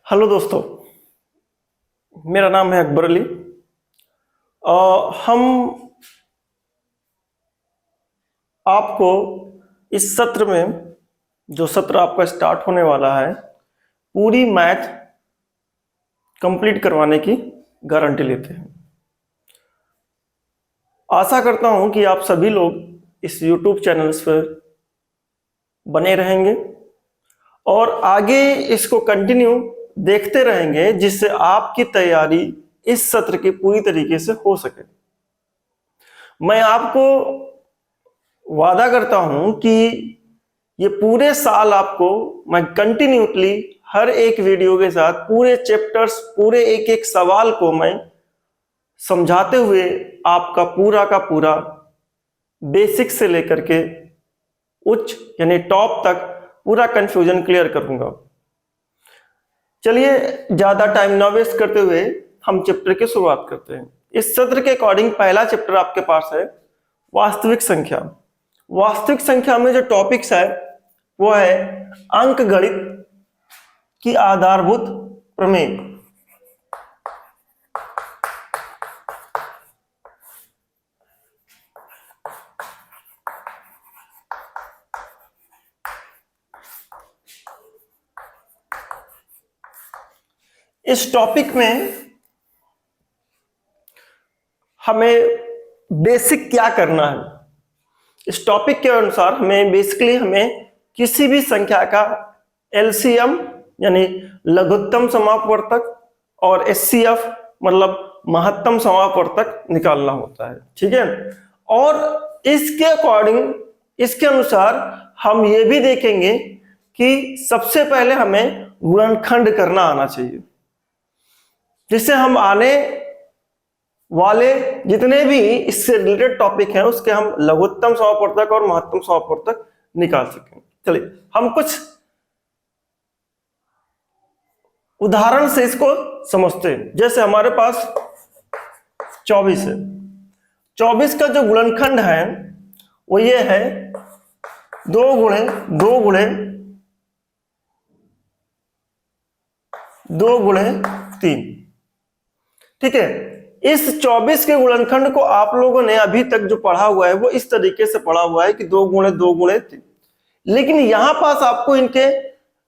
Hello दोस्तों, मेरा नाम है अकबर अली। हम आपको इस सत्र में, जो सत्र आपका स्टार्ट होने वाला है, पूरी मैथ कंप्लीट करवाने की गारंटी लेते हैं। आशा करता हूं कि आप सभी लोग इस YouTube चैनल्स पर बने रहेंगे और आगे इसको कंटिन्यू देखते रहेंगे, जिससे आपकी तैयारी इस सत्र की पूरी तरीके से हो सके। मैं आपको वादा करता हूं कि ये पूरे साल आपको मैं कंटिन्यूटली हर एक वीडियो के साथ पूरे चैप्टर्स, पूरे एक एक सवाल को मैं समझाते हुए आपका पूरा का पूरा बेसिक से लेकर के उच्च यानी टॉप तक पूरा कंफ्यूजन क्लियर करूंगा। चलिए ज्यादा टाइम ना वेस्ट करते हुए हम चैप्टर की शुरुआत करते हैं। इस सत्र के अकॉर्डिंग पहला चैप्टर आपके पास है वास्तविक संख्या। वास्तविक संख्या में जो टॉपिक्स है वो है अंकगणित की आधारभूत प्रमेय। इस टॉपिक में हमें बेसिक क्या करना है, इस टॉपिक के अनुसार हमें किसी भी संख्या का एलसीएम यानी लघुत्तम समापवर्तक और एचसीएफ मतलब महत्तम समापवर्तक निकालना होता है। ठीक है, और इसके अकॉर्डिंग, इसके अनुसार हम ये भी देखेंगे कि सबसे पहले हमें गुणनखंड करना आना चाहिए, जिससे हम आने वाले जितने भी इससे रिलेटेड टॉपिक हैं उसके हम लघुत्तम समापवर्तक और महत्तम समापवर्तक निकाल सकें। चलिए हम कुछ उदाहरण से इसको समझते हैं। जैसे हमारे पास 24 है। 24 का जो गुणनखंड है वो ये है 2 गुणे 2 गुणे 2 गुणे 3। ठीक है, इस 24 के गुणनखंड को आप लोगों ने अभी तक जो पढ़ा हुआ है वो इस तरीके से पढ़ा हुआ है कि 2 गुणे 2 गुणे 3। लेकिन यहां पास आपको इनके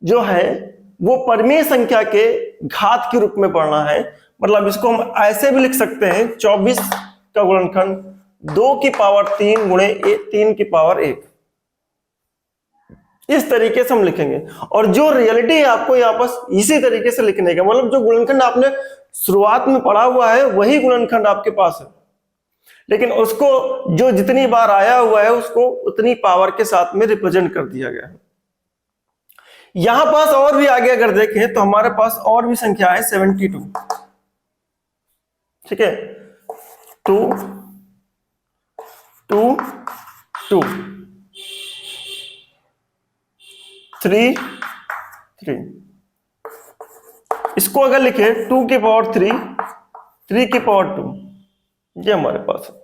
जो है वो परमेय संख्या के घात के रूप में पढ़ना है। मतलब इसको हम ऐसे भी लिख सकते हैं 24 का गुणनखंड 2 की पावर 3 गुणे 3 की पावर 1। इस तरीके से हम लिखेंगे और जो रियलिटी है आपको यहाँ पर इसी तरीके से लिखने का, मतलब जो गुणनखंड आपने शुरुआत में पढ़ा हुआ है वही गुणनखंड आपके पास है, लेकिन उसको जो जितनी बार आया हुआ है उसको उतनी पावर के साथ में रिप्रेजेंट कर दिया गया है। यहां पास और भी आगे अगर देखें तो हमारे पास और भी संख्या है 72। ठीक है, 2 2 2 3 3। इसको अगर लिखे 2 की पावर 3 3 की पावर 2, ये हमारे पास है।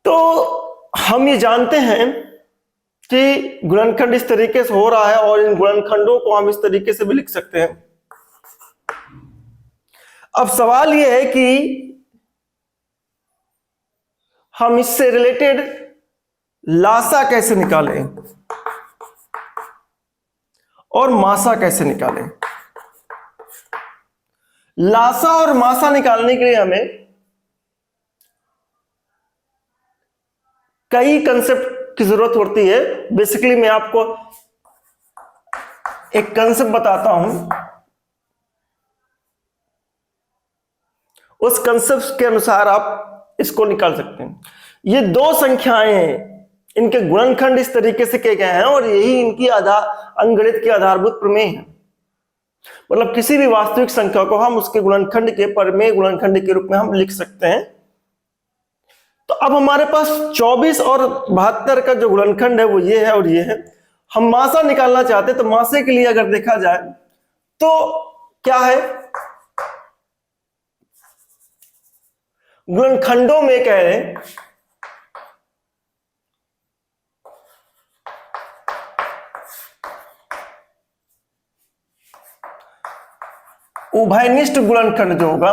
तो हम ये जानते हैं कि गुणनखंड इस तरीके से हो रहा है और इन गुणनखंडों को हम इस तरीके से भी लिख सकते हैं। अब सवाल यह है कि हम इससे रिलेटेड लासा कैसे निकालें और मासा कैसे निकालें। लासा और मासा निकालने के लिए हमें कई कंसेप्ट की जरूरत होती है। बेसिकली मैं आपको एक कंसेप्ट बताता हूं, उस कंसेप्ट के अनुसार आप इसको निकाल सकते हैं। ये दो संख्याएं हैं, इनके गुणनखंड इस तरीके से किए गए हैं और यही इनकी अंकगणित की आधारभूत प्रमेय है। मतलब किसी भी वास्तविक संख्या को हम उसके गुणनखंड के परमेय गुणनखंड के रूप में हम लिख सकते हैं। तो अब हमारे पास 24 और 72 का जो गुणनखंड है वो ये है और ये है। हम मासा निकालना चाहते हैं, तो मासे के लिए अगर देखा जाए तो क्या है, गुणनखंडों में कह रहे हैं उभयनिष्ठ गुणनखंड जो होगा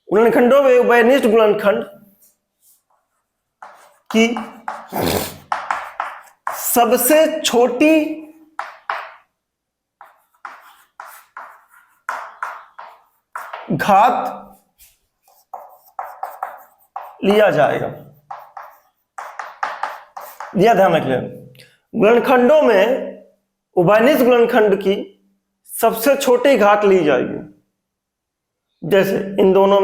गुणनखंडों में उभयनिष्ठ गुणनखंड की सबसे छोटी घात लिया जाएगा। यह ध्यान रख लें, गुणनखंडों में उभयनिष्ठ गुणनखंड की सबसे छोटी घात ली जाएगी। जैसे इन दोनों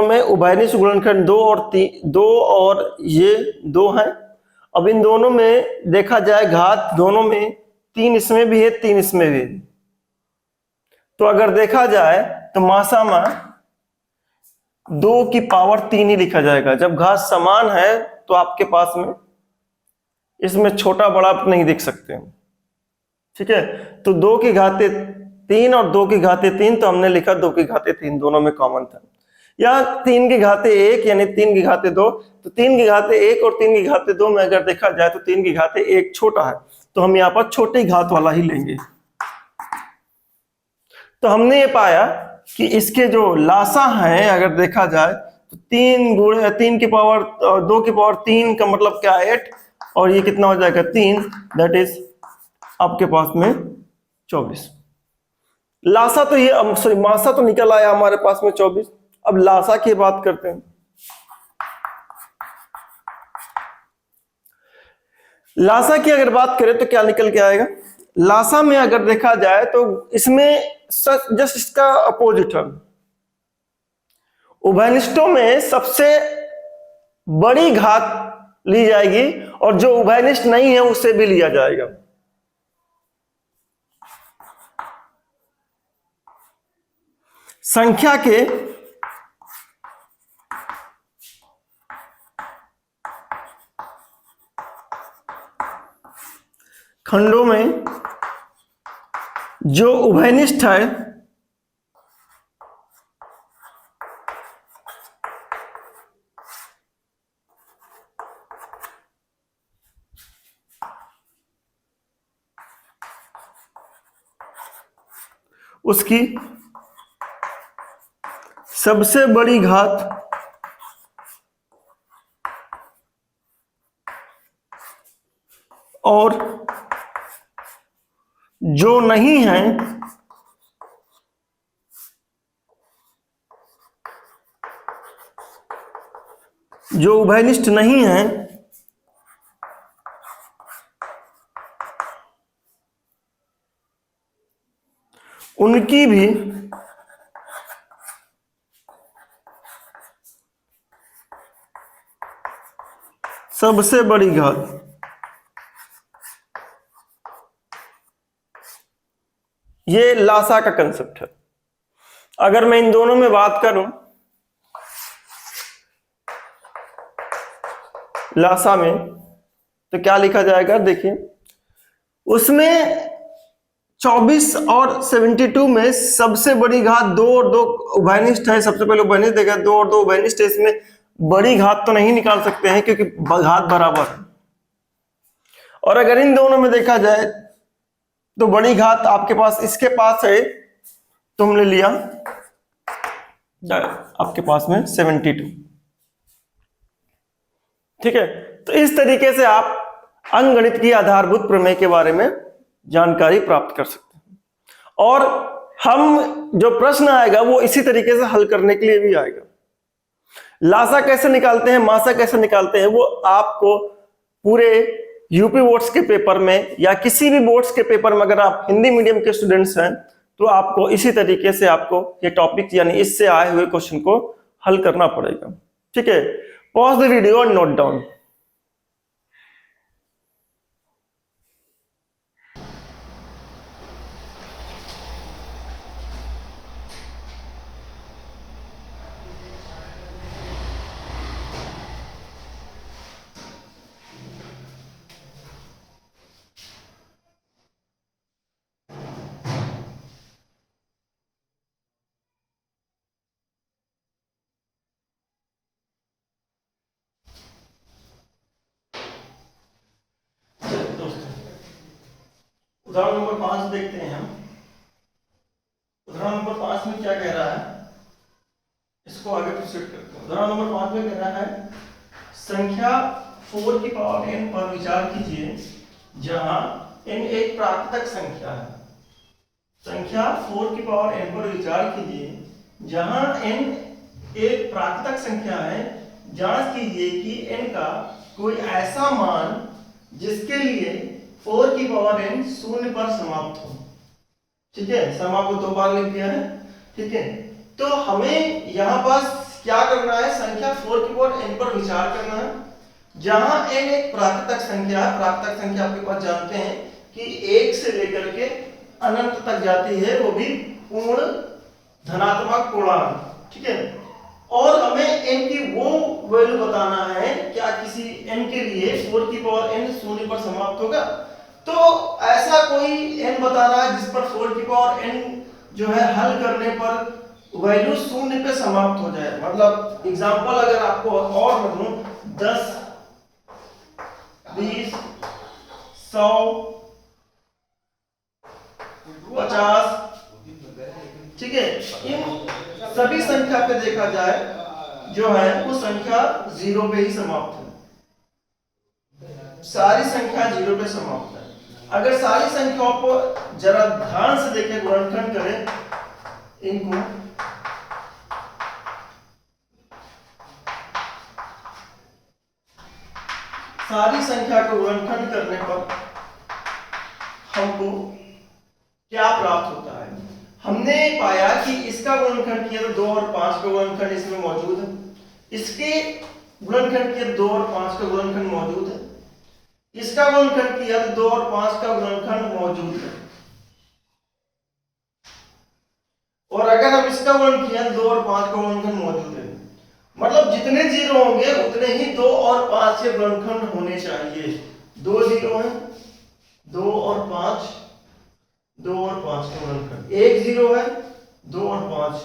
में उभयनिष्ठ गुणनखंड 2 और 3, 2 और ये 2 हैं। अब इन दोनों में देखा जाए घात दोनों में 3 इसमें भी है, 3 इसमें भी है। तो अगर देखा जाए तो मासामा 2 की पावर 3 ही लिखा जाएगा। जब घात समान है तो आपके पास में इसमें छोटा बड़ा नहीं देख सकते, ठीक है। तो 2 की घाते 3 और 2 की घाते 3, तो हमने लिखा 2 की घाते 3, दोनों में कॉमन था। या 3 की घाते 1 यानी 3 की घाते 2, तो 3 की घाते 1 और 3 की घाते 2 में अगर देखा जाए तो 3 की घाते 1 छोटा है, तो हम यहाँ पर छोटी घात वाला ही लेंगे। तो हमने ये पाया कि इसके जो लासा हैं अगर देखा जाए तो 3 की पावर 2 की पावर 3 का मतलब क्या है 8, और ये कितना हो जाएगा 3, दैट इज आपके पास में 24। लासा तो ये सॉरी मासा तो निकल आया हमारे पास में 24। अब लासा की बात करते हैं। लासा की अगर बात करें तो क्या निकल के आएगा। लासा में अगर देखा जाए तो इसमें जस्ट इसका अपोजिट है। उभयनिष्ठों में सबसे बड़ी घात ली जाएगी और जो उभयनिष्ठ नहीं है उसे भी लिया जाएगा। संख्या के खंडों में जो उभयनिष्ठ है उसकी सबसे बड़ी घात और जो नहीं है जो उभयनिष्ठ नहीं है उनकी भी सबसे बड़ी घात। ये लासा का कंसेप्ट है। अगर मैं इन दोनों में बात करूं लासा में तो क्या लिखा जाएगा, देखिए उसमें 24 और 72 में सबसे बड़ी घात 2 और 2 उभयनिष्ठ है। सबसे पहले उभयनिष्ठ देखा, 2 और 2 उभयनिष्ठ है। इसमें बड़ी घात तो नहीं निकाल सकते हैं क्योंकि घात बराबर है। और अगर इन दोनों में देखा जाए तो बड़ी घात आपके पास इसके पास है, तो हमने लिया आपके पास में 72, ठीक है। तो इस तरीके से आप अंकगणित की आधारभूत प्रमेय के बारे में जानकारी प्राप्त कर सकते हैं। और हम जो प्रश्न आएगा वो इसी तरीके से हल करने के लिए भी आएगा। लासा कैसे निकालते हैं, मासा कैसे निकालते हैं, वो आपको पूरे यूपी बोर्ड्स के पेपर में या किसी भी बोर्ड्स के पेपर में अगर आप हिंदी मीडियम के स्टूडेंट्स हैं तो आपको इसी तरीके से आपको ये टॉपिक यानी इससे आए हुए क्वेश्चन को हल करना पड़ेगा, ठीक है। Pause the video and note down. उदाहरण नंबर 5 देखते हैं हम। उदाहरण नंबर 5 में क्या कह रहा है, इसको आगे प्रोसीड करते हैं। उदाहरण नंबर 5 में कह रहा है संख्या 4 की पावर n पर विचार कीजिए जहां n एक प्राकृतिक संख्या है। संख्या 4 की पावर n पर विचार कीजिए जहां n एक प्राकृतिक संख्या है। जांच कीजिए कि n का कोई ऐसा मान जिसके लिए 4 की पावर n शून्य पर समाप्त हो। ठीक है, सम आपको 2 बार लिख दिया है। ठीक है, तो हमें यहां पास क्या करना है, संख्या 4 की पावर n पर विचार करना है जहां n एक प्राकृतिक संख्या है। प्राकृतिक संख्या आपके पास जानते हैं कि 1 से लेकर के अनंत तक जाती है, वो भी पूर्ण धनात्मक पूर्णांक। ठीक है, और हमें n की वो वैल्यू बताना है, क्या किसी n के लिए 4 की पावर n शून्य पर समाप्त होगा। तो ऐसा कोई n बताना है जिस पर 4 की पावर n जो है हल करने पर वैल्यू शून्य पे समाप्त हो जाए। मतलब एग्जांपल अगर आपको और मैं दूं 10, 20, 100, 50, ठीक है, इन सभी संख्या पे देखा जाए जो है वो संख्या 0 पे ही समाप्त है। सारी संख्या 0 पे समाप्त है। अगर सारी संख्याओं को जरा ध्यान से देखें, गुणनखंड करें इनको, सारी संख्या को गुणनखंड करने पर हमको क्या प्राप्त होता है। हमने पाया कि इसका गुणनखंड किया तो 2 और 5 का गुणनखंड इसमें मौजूद है, इसके गुणनखंड किया 2 और 5 का गुणनखंड मौजूद है, इसका गुणनखंड किया तो 2 और 5 का गुणनखंड मौजूद है, और अगर हम इसका गुणन किया तो 2 और 5 का गुणनखंड मौजूद है। मतलब जितने जीरो होंगे उतने ही 2 और 5 के गुणनखंड होने चाहिए। 2 जीरो है, 2 और 5, 2 और 5 का गुणनखंड, 1 जीरो है, 2 और 5,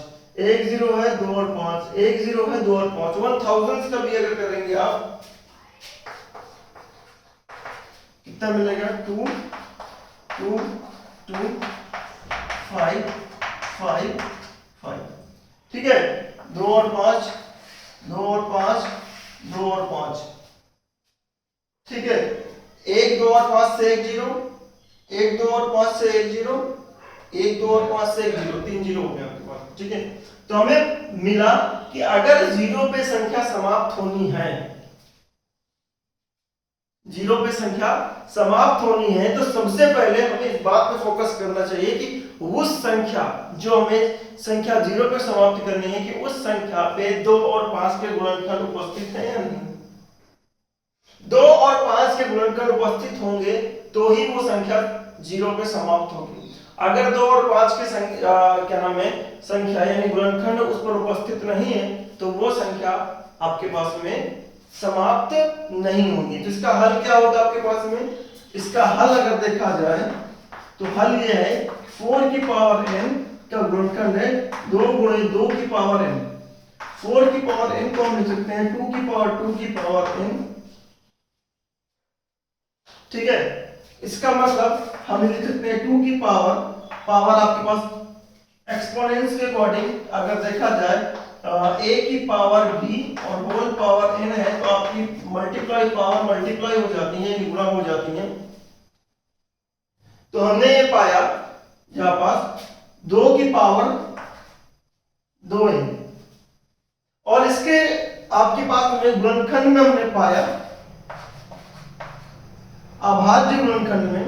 1 जीरो है, 2 और 5, 1 जीरो है, 2 और 5। 1000 का भी अगर करेंगे आप कितना मिलेगा, 2 2 2 5 5 5। ठीक है, 2 और 5, 2 और 5, 2 और 5। ठीक है, 1 2 और 5 से 1 जीरो, 1 2 और 5 से 1 जीरो, 1 2 और 5 से 1 जीरो, 3 जीरो हो गया आपके पास। ठीक है, तो हमें मिला कि अगर 0 पे संख्या समाप्त होनी है, 0 पे संख्या समाप्त होनी है, तो सबसे पहले हमें इस बात पे फोकस करना चाहिए कि उस संख्या जो हमें संख्या 0 पे समाप्त करनी है कि उस संख्या पे 2 और 5 के गुणनखंड उपस्थित है या नहीं। 2 और 5 के गुणनखंड उपस्थित होंगे तो ही वो संख्या 0 पे समाप्त होगी। अगर 2 और 5 के संख्या क्या नाम है संख्या यानी गुणनखंड उस पर उपस्थित नहीं है तो वो संख्या आपके पास में समाप्त नहीं होगी। तो इसका हल क्या होगा आपके पास में, इसका हल अगर देखा जाए तो हल ये है 4 की पावर n का गुणनखंड है 2 गुणे 2 की पावर n। 4 की पावर n को हम लिख सकते हैं 2 की पावर 2 की पावर n। ठीक है, इसका मतलब हम लिख सकते हैं 2 की पावर आपके पास एक्सपोनेंट्स के अकॉर्डिंग अगर देखा जाए a की पावर b और होल पावर n है तो आपकी मल्टीप्लाई पावर मल्टीप्लाई हो जाती है, गुणा हो जाती है। तो हमने ये पाया यहां पास 2 की पावर 2 है, और इसके आपके पास में गुणनखंड में हमने पाया अभाज्य गुणनखंड में,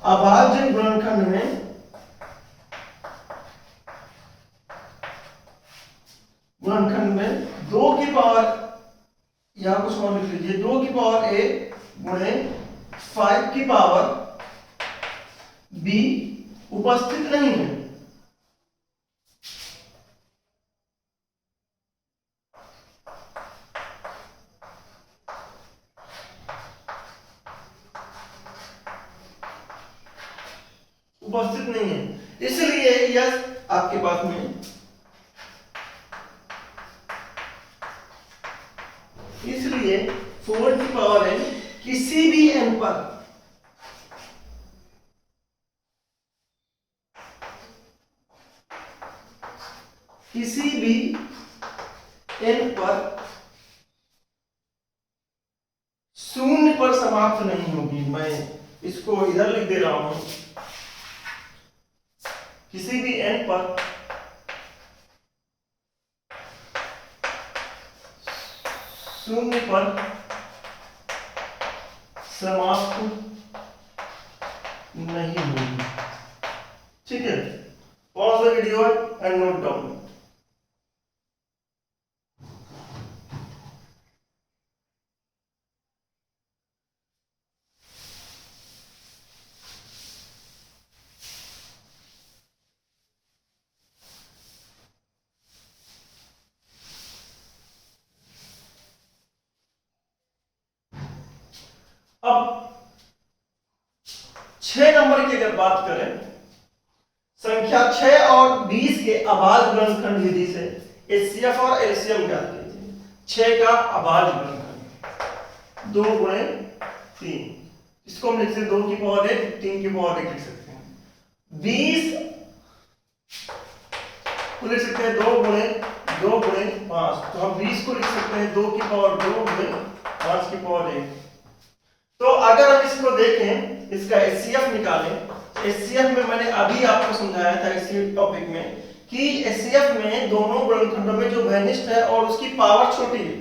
अभाज्य गुणनखंड में गुणनखंड में 2 की पावर यहां कुछ और लिख लीजिए 2 की पावर a गुणे 5 की पावर b उपस्थित नहीं है। उपस्थित नहीं है, इसलिए यह आपके पास में, इसलिए 4 की पावर n किसी भी n पर किसी भी n पर शून्य पर समाप्त नहीं होगी। मैं इसको इधर लिख दे रहा हूं, किसी भी n पर शून्य पर समाप्त नहीं होगी। ठीक है, pause the video and note down. अब 6 नंबर की अगर बात करें, संख्या 6 और 20 के अभाज्य गुणनखंड विधि से एचसीएफ और एलसीएम ज्ञात कीजिए। 6 का अभाज्य गुणनखंड 2 गुणे 3, इसको हम लिख सकते 2 की पावर 1, 3 की पावर 1 लिख सकते हैं। 20 को लिख सकते हैं 2 गुणे 5, तो हम 20 को लिख सकते हैं 2 की पावर 2 गुणे 5 की पावर 1। तो अगर हम इसको देखें, इसका एचसीएफ निकालें, एचसीएफ में मैंने अभी आपको समझाया था इसी टॉपिक में कि एचसीएफ में दोनों गुणनखंडों में जो उभयनिष्ठ है और उसकी पावर छोटी है,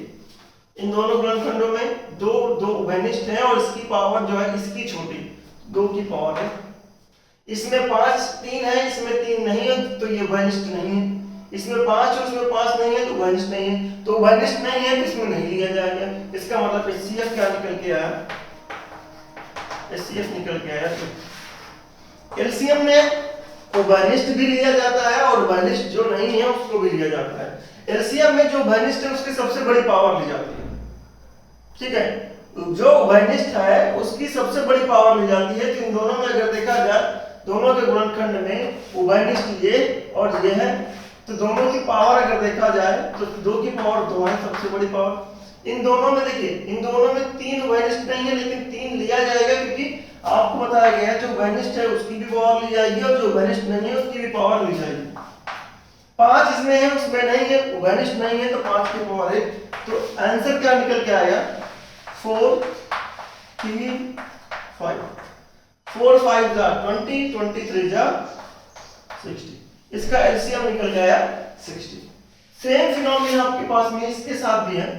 इन दोनों गुणनखंडों में दो उभयनिष्ठ है और इसकी पावर जो है इसकी छोटी 2 की पावर है। इसमें 5 3 है, इसमें 3 नहीं है, तो ये उभयनिष्ठ नहीं है। इसमें 5 और इसमें 5 नहीं है, तो उभयनिष्ठ नहीं है। तो उभयनिष्ठ नहीं है तो इसमें नहीं लिया जाएगा। इसका मतलब एचसीएफ क्या निकल के आया, एचसीएफ निकल के आया। तो एलसीएम में उभयनिष्ठ भी लिया जाता है और उभयनिष्ठ जो नहीं है उसको भी लिया जाता है। एलसीएम में जो उभयनिष्ठ है उसकी सबसे बड़ी पावर ली जाती है। ठीक है, जो उभयनिष्ठ है उसकी सबसे बड़ी पावर ली जाती है। तो इन दोनों में अगर देखा जाए, दोनों के गुणनखंड में उभयनिष्ठ ये और ये है, तो दोनों की पावर अगर देखा जाए तो 2 की पावर 2 है सबसे बड़ी पावर। इन दोनों में देखिए, इन दोनों में 3 उभयनिष्ठ नहीं है, लेकिन 3 लिया जाएगा क्योंकि आपको बताया गया है जो उभयनिष्ठ है उसकी भी पावर ली जाएगी और जो उभयनिष्ठ नहीं है उसकी भी पावर ली जाएगी। 5 इसमें है उसमें नहीं है, उभयनिष्ठ नहीं है, तो 5 की पावर 1। तो आंसर क्या निकल के आया, 4 3 5, 4 5 जा 20, 23 जा 60, इसका एलसीएम निकल के आया 60। सेम फिनोमेना आपके पास में इसके साथ भी है,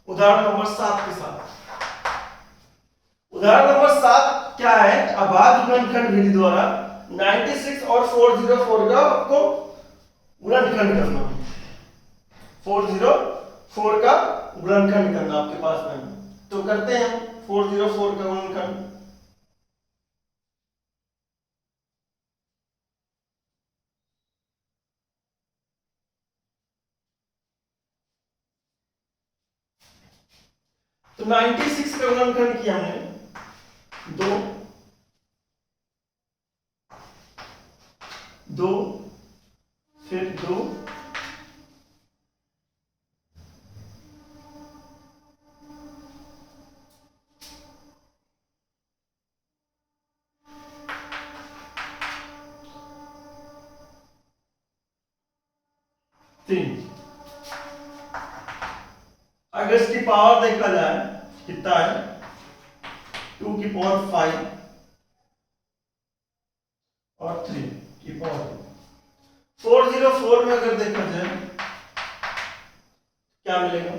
उदाहरण नंबर 7 के साथ। उदाहरण नंबर 7 क्या है, अभाज्य गुणनखंड विधि द्वारा 96 और 404 का आपको गुणनखंड करना है। 404 का गुणनखंड करना आपके पास में, तो करते हैं 404 का गुणनखंड। तो 96 का गुणनखंड किया हमने 2 2 फिर 2 3। अगर इसकी पावर देखा जाए कितना है, 2 की पावर 5 और 3 की पावर 404 में अगर देखा जाए क्या मिलेगा,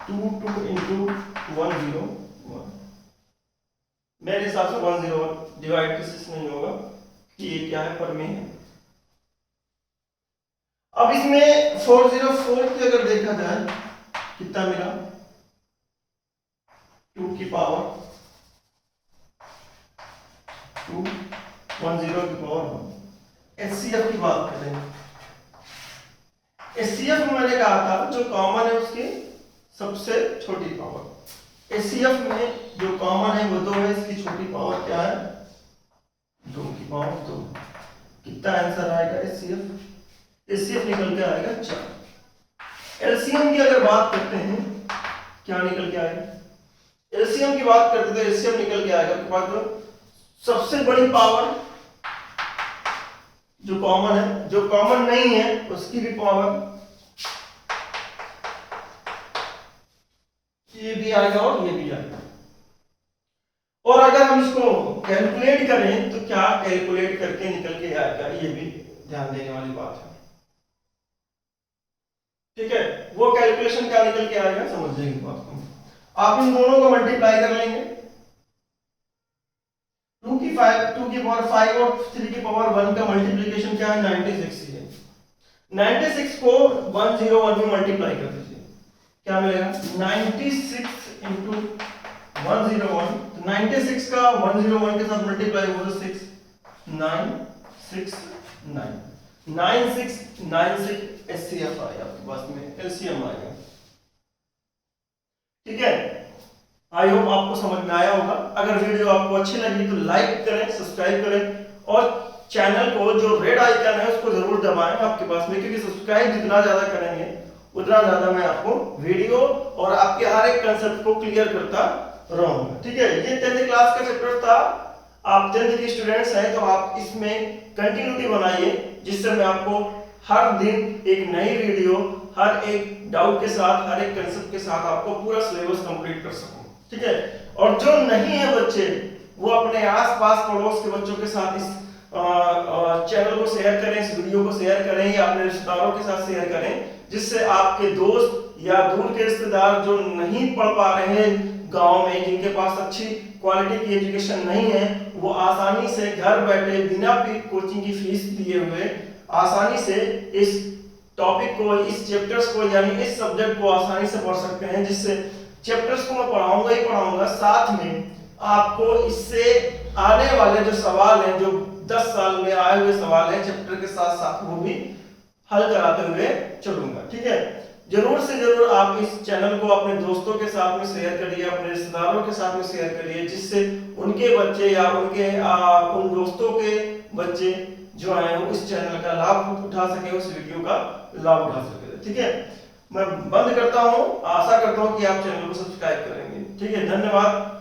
2 2 इंटू 101। मेरे हिसाब से 101 डिवाइड किसी नहीं होगा कि ये क्या है, पर में है। अब इसमें 404 की अगर देखा जाए कितना मिला, 2 की पावर 2 10 की पावर 1। एचसीएफ की बात करें, एचसीएफ में मैंने कहा था जो कॉमन है उसकी सबसे छोटी पावर। एचसीएफ में जो कॉमन है वो 2 है, इसकी छोटी पावर क्या है, 2 की पावर 2। कितना आंसर आएगा एचसीएफ, एचसीएफ निकल के आएगा 4। एलसीएम की अगर बात करते हैं क्या निकल के आएगा? एलसीएम की बात करते तो एलसीएम निकल के आएगा आपके पास जो सबसे बड़ी पावर जो कॉमन है, जो कॉमन नहीं है उसकी भी पावर, ये भी आएगा और ये भी आएगा। और अगर हम इसको कैलकुलेट करें तो क्या कैलकुलेट करके निकल के आएगा, ये भी ध्यान देने वाली बात है। ठीक है, वो कैलकुलेशन क्या निकल के आएगा समझ लेंगे बात को। आप इन दोनों को मल्टीप्लाई कर लेंगे, 2 की पावर 5 और 3 की पावर 1 का मल्टीप्लिकेशन क्या है 96 ही है। 96 को 101 में मल्टीप्लाई कर दीजिए, क्या मिलेगा 96 इंटू 101, तो 96 का 101 के साथ मल्टीप्लाई हो तो 6 969 9696 एचसीएफ आएगा आपके पास में, एलसीएम आएगा। ठीक है, आई होप आपको समझ में आया होगा। अगर वीडियो आपको अच्छी लगी तो लाइक करें, सब्सक्राइब करें और चैनल को जो रेड आइकन है उसको जरूर दबाएं आपके पास में, क्योंकि सब्सक्राइब जितना ज्यादा करेंगे उतना ज्यादा मैं आपको वीडियो और आपके हर एक कंसेप्ट को क्लियर करता रहूंगा। ठीक है, ये 10th क्लास का चैप्टर था। आप 10th के स्टूडेंट्स हैं तो आप इसमें कंटिन्यूटी बनाइए, जिससे मैं आपको हर दिन एक नई वीडियो हर एक डाउट के साथ, हर एक कंसेप्ट के साथ आपको पूरा सिलेबस कंप्लीट कर सकूं। ठीक है, और जो नहीं है बच्चे वो अपने आसपास पड़ोस के बच्चों के साथ इस चैनल को शेयर करें, इस वीडियो को शेयर करें या अपने रिश्तेदारों के साथ शेयर करें, जिससे आपके दोस्त या दूर के रिश्तेदार जो नहीं पढ़ पा रहे हैं गांव में, जिनके पास अच्छी क्वालिटी की एजुकेशन नहीं है, वो आसानी से घर बैठे बिना कोचिंग की फीस दिए हुए आसानी से इस टॉपिक को, इस चैप्टर्स को यानी इस सब्जेक्ट को आसानी से पढ़ सकते हैं। जिससे चैप्टर्स को मैं पढ़ाऊंगा ही पढ़ाऊंगा, साथ में आपको इससे आने वाले जो सवाल हैं, जो 10 साल में आए हुए सवाल हैं चैप्टर के साथ साथ, वो भी हल कराते हुए चलूंगा। ठीक है, जरूर से जरूर आप इस चैनल को अपने दोस्तों के साथ में शेयर करिए, अपने रिश्तेदारों के साथ में शेयर करिए, जिससे उनके बच्चे या उनके उन दोस्तों के बच्चे जो हैं वो इस चैनल का लाभ उठा सके, उस वीडियो का लाभ उठा सके। ठीक है, मैं बंद करता हूं, आशा करता हूं कि आप चैनल को सब्सक्राइब करेंगे। ठीक है, धन्यवाद।